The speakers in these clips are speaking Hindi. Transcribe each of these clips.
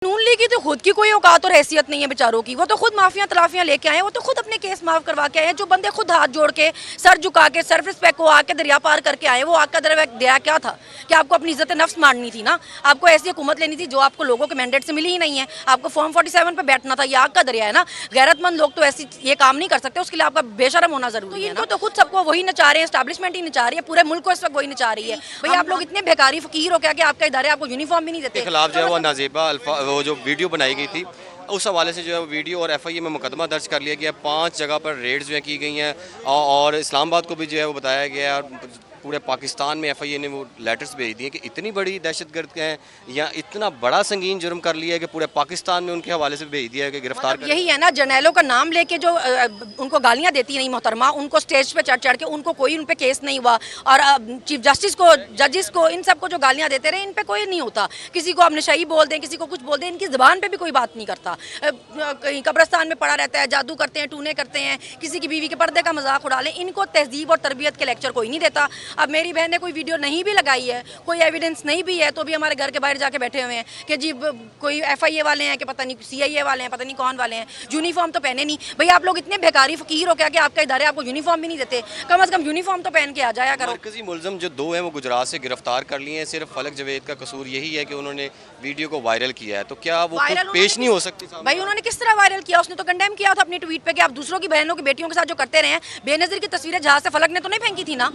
नून लीग की तो खुद की कोई औकात और हैसियत नहीं है बेचारों की। वो तो खुद माफिया तलाफियां लेके आए, वो तो खुद अपने केस माफ करवा के आए। जो बंदे खुद हाथ जोड़ के सर झुका के सेल्फ रिस्पेक्ट को आके दरिया पार करके आए, वो आग का दरिया क्या था कि आपको अपनी इज्जत नफ्स मारनी थी ना। आपको ऐसी हुकूमत लेनी थी जो आपको लोगों के मैंडेट से मिली ही नहीं है। आपको फॉर्म 47 पे बैठना था। ये आग का दरिया है ना। गैरतमंद लोग तो ऐसी ये काम नहीं कर सकते, उसके लिए आपका बेशरम होना जरूरी है ना। तो खुद सबको वही नचा रहे हैं, एस्टैब्लिशमेंट ही नचा रही है, पूरे मुल्क को इस वक्त वही नचा रही है। भाई आप लोग इतने बेकारी फकीर हो क्या कि आपका इदारे आपको यूनिफॉर्म भी नहीं देते। खिलाफ जो है वो नाजेबा वो जो वीडियो बनाई गई थी, उस हवाले से जो है वीडियो और एफआईए में मुकदमा दर्ज कर लिया गया। 5 जगह पर रेड्स जो है की गई हैं और इस्लामाबाद को भी जो है वो बताया गया है। पूरे पाकिस्तान में एफआईए ने वो लेटर्स भेज दिए कि इतनी बड़ी दहशतगर्द हैं या इतना बड़ा संगीन जुर्म कर लिया है कि पूरे पाकिस्तान में उनके हवाले से भेज दिया है कि गिरफ्तार मतलब यही है ना, जर्नैलों का नाम लेके जो उनको गालियां देती नहीं मोहतरमा, उनको स्टेज पे चढ़ चढ़ के उनको कोई उन पे केस नहीं हुआ। और चीफ जस्टिस को, जजेस को, इन सबको जो गालियां देते रहे, इन पे कोई नहीं होता। किसी को आप नशाई बोल दें, किसी को कुछ बोल दें, इनकी ज़बान पे भी कोई बात नहीं करता। कहीं कब्रस्तान में पड़ा रहता है, जादू करते हैं, टूने करते हैं, किसी की बीवी के पर्दे का मजाक उड़ा लें। इनको तहजीब और तरबियत के लेक्चर कोई नहीं देता। अब मेरी बहन ने कोई वीडियो नहीं भी लगाई है, कोई एविडेंस नहीं भी है, तो भी हमारे घर के बाहर जाके बैठे हुए हैं कि जी कोई एफआईए वाले हैं कि पता नहीं सीआईए वाले हैं, पता नहीं कौन वाले हैं। यूनिफॉर्म तो पहने नहीं। भाई आप लोग इतने बेकारी फकीर हो क्या कि आपका इदारे आपको यूनिफॉर्म भी नहीं देते। कम से कम यूनिफॉर्म तो पहन के आ जाया करो। मरकजी मुलजम जो 2 हैं वो गुजरात से गिरफ्तार कर लिए हैं। सिर्फ फलक जवेद का कसूर यही है कि उन्होंने वीडियो को वायरल किया है। तो क्या वो पेश नहीं हो सकती? भाई उन्होंने किस तरह वायरल किया? उसने तो कंडेम किया था अपनी ट्वीट पे कि आप दूसरों की बहनों की बेटियों के साथ जो करते रहे हैं। बेनज़ीर की तस्वीरें जहाज से फलक ने तो नहीं फेंकी थी ना।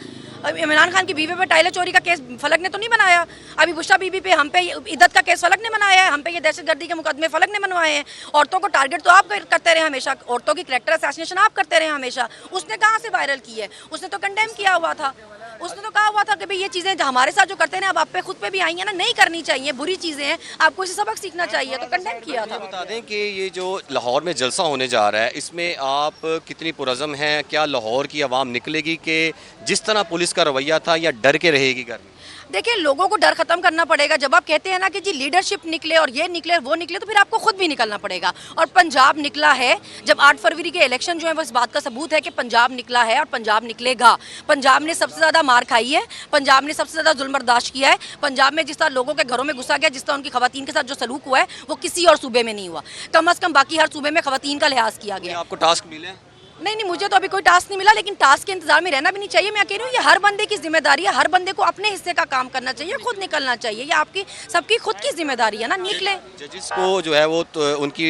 इमरान खान की बीवी पे टाइलर चोरी का केस फलक ने तो नहीं बनाया। अभी बुशरा बीबी पे, हम पे इद्दत का केस फलक ने बनाया है। हम पे ये दहशतगर्दी के मुकदमे फलक ने बनवाए हैं। औरतों को टारगेट तो आप करते रहे हमेशा, औरतों की कैरेक्टर असैसिनेशन आप करते रहे हमेशा। उसने कहाँ से वायरल की है? उसने तो कंडेम किया हुआ था। उसने तो कहा हुआ था कि भाई ये चीज़ें हमारे साथ जो करते हैं अब आप पे खुद पे भी आई हैं ना, नहीं करनी चाहिए, बुरी चीज़ें हैं, आपको इसे सबक सीखना चाहिए। तो कंडेम किया था। बता दें कि ये जो लाहौर में जलसा होने जा रहा है, इसमें आप कितनी पुरज़म हैं? क्या लाहौर की आवाम निकलेगी कि जिस तरह पुलिस का रवैया था या डर के रहेगी घर में? देखिए, लोगों को डर खत्म करना पड़ेगा। जब आप कहते हैं ना कि जी लीडरशिप निकले और ये निकले वो निकले, तो फिर आपको खुद भी निकलना पड़ेगा। और पंजाब निकला है। जब 8 फरवरी के इलेक्शन जो है वो इस बात का सबूत है कि पंजाब निकला है और पंजाब निकलेगा। पंजाब ने सबसे ज़्यादा मार खाई है, पंजाब ने सबसे ज़्यादा जुल्म बर्दाश्त किया है। पंजाब में जिस तरह लोगों के घरों में घुसा गया, जिस तरह उनकी खवातीन के साथ जो सलूक हुआ है, वो किसी और सूबे में नहीं हुआ। कम अज़ कम बाकी हर सूबे में खवातीन का लिहाज किया गया। आपको टास्क मिले? नहीं, मुझे तो अभी कोई टास्क नहीं मिला, लेकिन टास्क के इंतजार में रहना भी नहीं चाहिए। मैं कह रही हूँ ये हर बंदे की जिम्मेदारी है। हर बंदे को अपने हिस्से का काम करना चाहिए, खुद निकलना चाहिए। ये आपकी सबकी खुद की जिम्मेदारी है ना, निकले। जजिस को जो है वो तो उनकी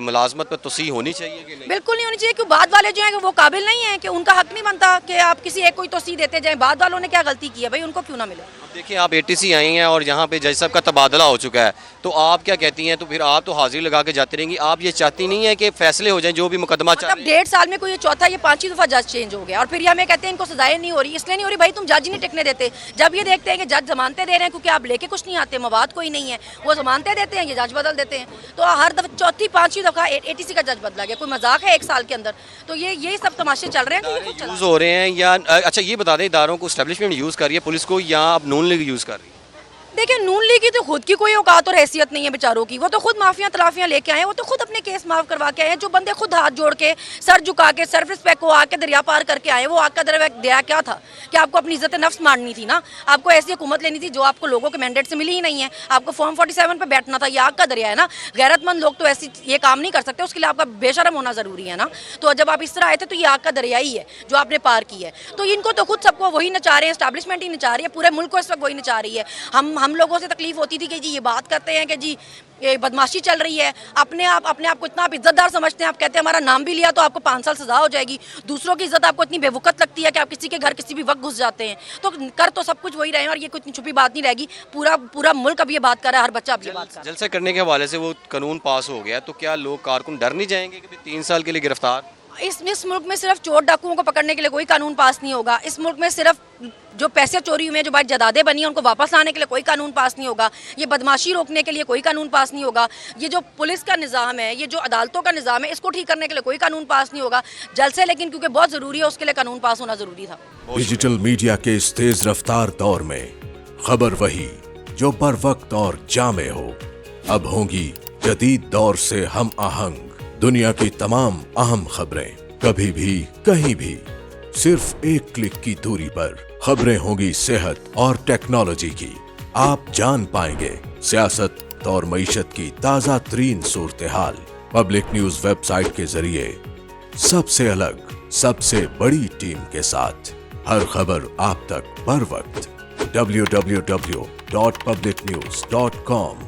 मुलाजमत पर तोसी होनी चाहिए कि नहीं? बिल्कुल नहीं होनी चाहिए। क्यों? बाद वाले जो हैं वो काबिल नहीं है कि उनका हक नहीं बनता कि आप किसी एक कोई तोसी देते जाएं। बाद वालों ने क्या गलती की है भाई, उनको क्यों ना मिले? देखिए, आप एटीसी आई हैं और यहाँ पे जज साहब का तबादला हो चुका है, तो आप क्या कहती हैं? तो फिर आप तो हाजिरी लगा के जाती रहेंगी। आप ये चाहती नहीं है कि फैसले हो जाएं जो भी मुकदमा चल रहा है? 1.5 साल में कोई ये चौथा या 5वीं दफा जज चेंज हो गया और फिर ये हमें कहते हैं इनको सजाएं नहीं हो रही। इसलिए नहीं हो रही भाई, तुम जज ही नहीं टिकने देते। जब ये देखते हैं कि जज जमानतें दे रहे हैं क्योंकि आप लेके कुछ नहीं आते, मवाद कोई नहीं है, वो जमानतें देते हैं, ये जज बदल देते हैं। तो हर दफा चौथी 5वीं दफा एटीसी का जज बदला गया। कोई मजाक है 1 साल के अंदर? तो ये सब तमाशे चल रहे हैं। यूज़ हो रहे हैं या अच्छा ये बता दें, इदारों को एस्टेब्लिशमेंट यूज़ कर रही है पुलिस को या आप नून लीग यूज़ कर रही है? देखिए, नून लीग की तो खुद की कोई औकात और हैसियत नहीं है बेचारों की। वो तो खुद माफिया तलाफियां लेके आए, वो तो खुद अपने केस माफ करवा के आए। जो बंदे खुद हाथ जोड़ के सर झुका के सेल्फ रिस्पेक्ट को आके दरिया पार करके आए, वो आग का दरिया क्या था कि आपको अपनी इज्जत नफ्स मारनी थी ना। आपको ऐसी हुकूमत लेनी थी जो आपको लोगों के मैंडेट से मिली ही नहीं है। आपको फॉर्म 47 पे बैठना था। ये आग का दरिया है ना। गैरतमंद लोग तो ऐसी ये काम नहीं कर सकते, उसके लिए आपका बेशरम होना जरूरी है ना। तो जब आप इस तरह आए थे तो ये आग का दरिया ही है जो आपने पार की है। तो इनको तो खुद सबको वही नचा रहे हैं, एस्टैब्लिशमेंट ही नचा रही है, पूरे मुल्क को इस वक्त वही नचा रही है। हम लोगों से तकलीफ होती थी कि जी ये बात करते हैं कि जी ये बदमाशी चल रही है, अपने आप को इतना आप इज्जतदार समझते हैं। आप कहते हैं हमारा नाम भी लिया तो आपको 5 साल सजा हो जाएगी। दूसरों की इज्जत आपको इतनी बेवकूफ़ लगती है कि आप किसी के घर किसी भी वक्त घुस जाते हैं। तो कर तो सब कुछ वही रहे हैं और ये कोई इतनी छुपी बात नहीं रहेगी। पूरा मुल्क अब ये बात कर रहा है, हर बच्चा अब ये बात कर रहा है। जलसा करने के हवाले से वो कानून पास हो गया, तो क्या लोग कारकुन डर नहीं जाएंगे कि 3 साल के लिए गिरफ्तार? इस मुल्क में सिर्फ चोर डाकुओं को पकड़ने के लिए कोई कानून पास नहीं होगा। इस मुल्क में सिर्फ जो पैसे चोरी हुए हैं, जो बात जदादे बनी है, उनको वापस लाने के लिए कोई कानून पास नहीं होगा। ये बदमाशी रोकने के लिए कोई कानून पास नहीं होगा। ये जो पुलिस का निज़ाम है, ये जो अदालतों का निज़ाम है, इसको ठीक करने के लिए कोई कानून पास नहीं होगा। जलसे लेकिन क्योंकि बहुत ज़रूरी है, उसके लिए कानून पास होना ज़रूरी था। डिजिटल मीडिया के इस तेज रफ्तार दौर में खबर वही जो बर वक्त और जामे हो। अब होंगी जदीद दौर से हम आहंग दुनिया की तमाम अहम खबरें, कभी भी कहीं भी, सिर्फ एक क्लिक की दूरी पर। खबरें होंगी सेहत और टेक्नोलॉजी की। आप जान पाएंगे सियासत, और मईशत की ताज़ा तरीन सूरत हाल पब्लिक न्यूज वेबसाइट के जरिए सबसे अलग, सबसे बड़ी टीम के साथ हर खबर आप तक बर वक्त www.publicnews.com